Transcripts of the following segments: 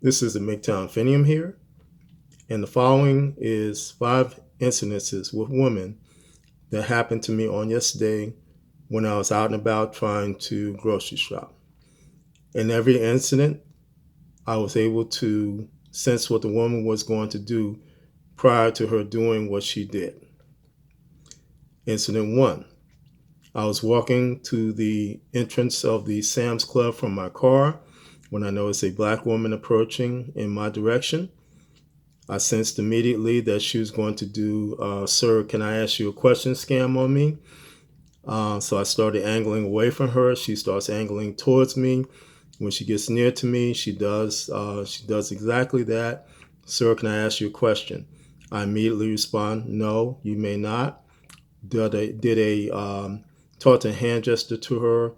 This is the MGTOW Infinium here, and the following is 5 incidences with women that happened to me on yesterday when I was out and about trying to grocery shop. In every incident, I was able to sense what the woman was going to do prior to her doing what she did. Incident 1. I was walking to the entrance of the Sam's Club from my car when I noticed a black woman approaching in my direction. I sensed immediately that she was going to do, sir, can I ask you a question scam on me? So I started angling away from her. She starts angling towards me. When she gets near to me, she does exactly that. Sir, can I ask you a question? I immediately respond, no, you may not. Taught a hand gesture to her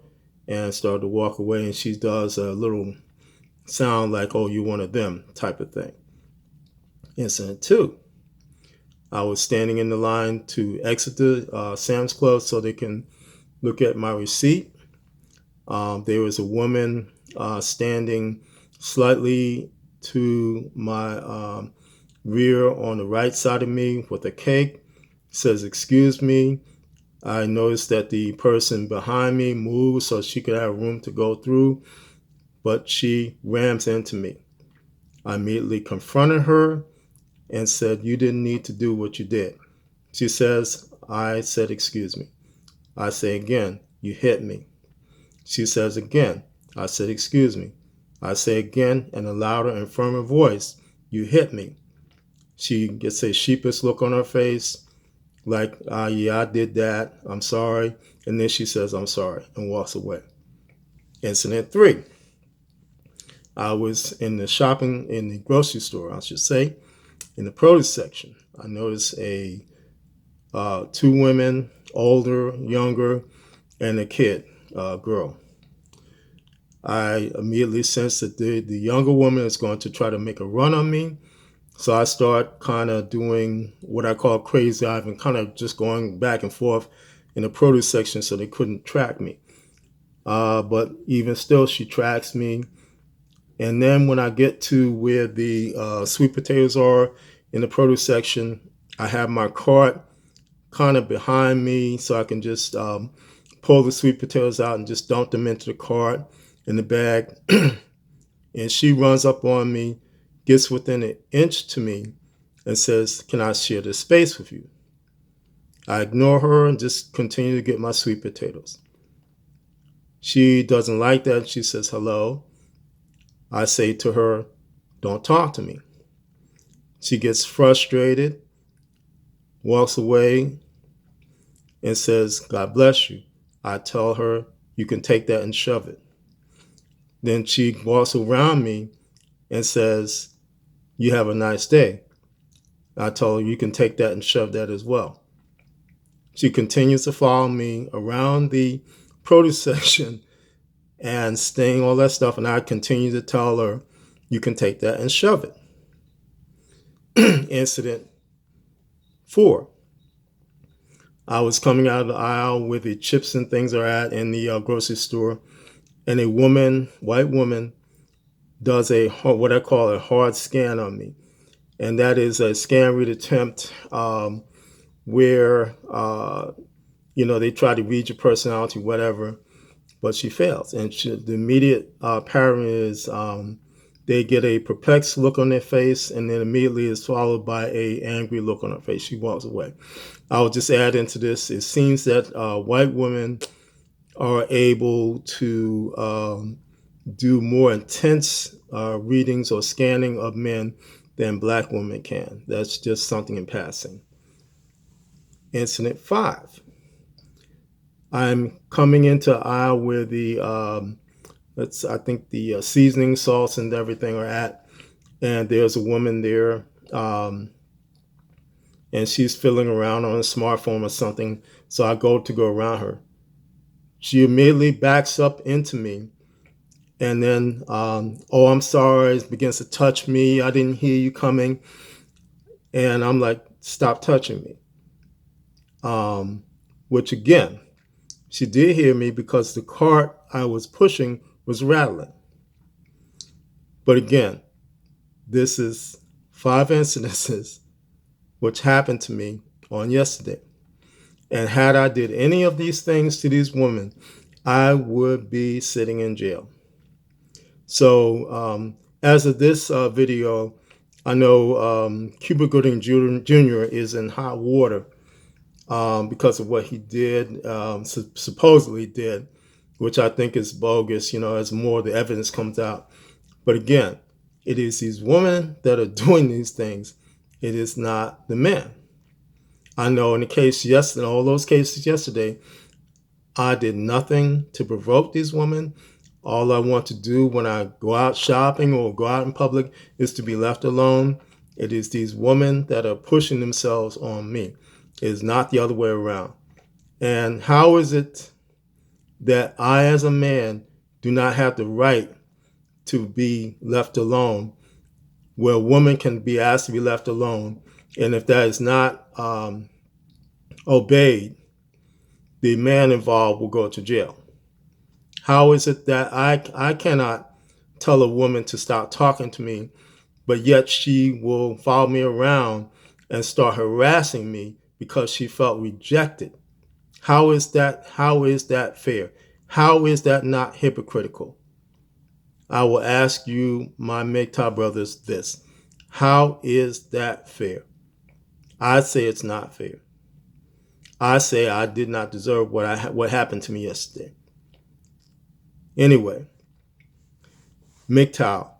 and started to walk away, and she does a little sound like, oh, you're one of them type of thing. Incident 2. I was standing in the line to exit the Sam's Club so they can look at my receipt. There was a woman standing slightly to my rear on the right side of me with a cake. Says, excuse me. I noticed that the person behind me moved so she could have room to go through, but she rams into me. I immediately confronted her and said, you didn't need to do what you did. She says, I said, excuse me. I say again, you hit me. She says again, I said, excuse me. I say again in a louder and firmer voice, you hit me. She gets a sheepish look on her face, like, yeah, I did that. I'm sorry. And then she says, I'm sorry, and walks away. Incident 3. I was in the grocery store, I should say, in the produce section. I noticed two women, older, younger, and a kid, girl. I immediately sensed that the younger woman is going to try to make a run on me. So I start kind of doing what I call crazy Ivan, kind of just going back and forth in the produce section so they couldn't track me. But even still, she tracks me. And then when I get to where the sweet potatoes are in the produce section, I have my cart kind of behind me so I can just pull the sweet potatoes out and just dump them into the cart in the bag. And she runs up on me, gets within an inch to me, and says, can I share this space with you? I ignore her and just continue to get my sweet potatoes. She doesn't like that. She says, hello. I say to her, don't talk to me. She gets frustrated, walks away, and says, God bless you. I tell her, you can take that and shove it. Then she walks around me and says, you have a nice day. I tell her, you can take that and shove that as well. She continues to follow me around the produce section and saying all that stuff, and I continue to tell her, you can take that and shove it. Incident 4. I was coming out of the aisle where the chips and things are at in the grocery store, and a woman, white woman, does what I call a hard scan on me. And that is a scan read attempt where, they try to read your personality, whatever, but she fails. And the immediate pattern is they get a perplexed look on their face, and then immediately is followed by a angry look on her face. She walks away. I will just add into this, it seems that white women are able to do more intense readings or scanning of men than black women can. That's just something in passing. Incident 5. I'm coming into an aisle where the seasoning salts and everything are at, and there's a woman there, and she's fiddling around on a smartphone or something. So I go around her. She immediately backs up into me, and then, oh, I'm sorry, begins to touch me. I didn't hear you coming, and I'm like, stop touching me. Which again, she did hear me because the cart I was pushing was rattling. But again, This is 5 incidences which happened to me on yesterday. And had I did any of these things to these women, I would be sitting in jail. So as of this video, I know Cuba Gooding Jr. is in hot water because of what he did, supposedly did, which I think is bogus, as more of the evidence comes out. But again, it is these women that are doing these things. It is not the men. I know in the case yesterday, all those cases yesterday, I did nothing to provoke these women. All I want to do when I go out shopping or go out in public is to be left alone. It is these women that are pushing themselves on me. It is not the other way around. And how is it that I, as a man, do not have the right to be left alone, where a woman can be asked to be left alone, and if that is not obeyed, the man involved will go to jail? How is it that I cannot tell a woman to stop talking to me, but yet she will follow me around and start harassing me because she felt rejected? How is that fair? How is that not hypocritical? I will ask you, my MGTOW brothers, this. How is that fair? I say it's not fair. I say I did not deserve what happened to me yesterday. Anyway, MGTOW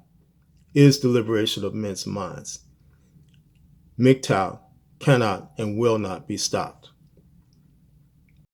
is the liberation of men's minds. MGTOW cannot and will not be stopped.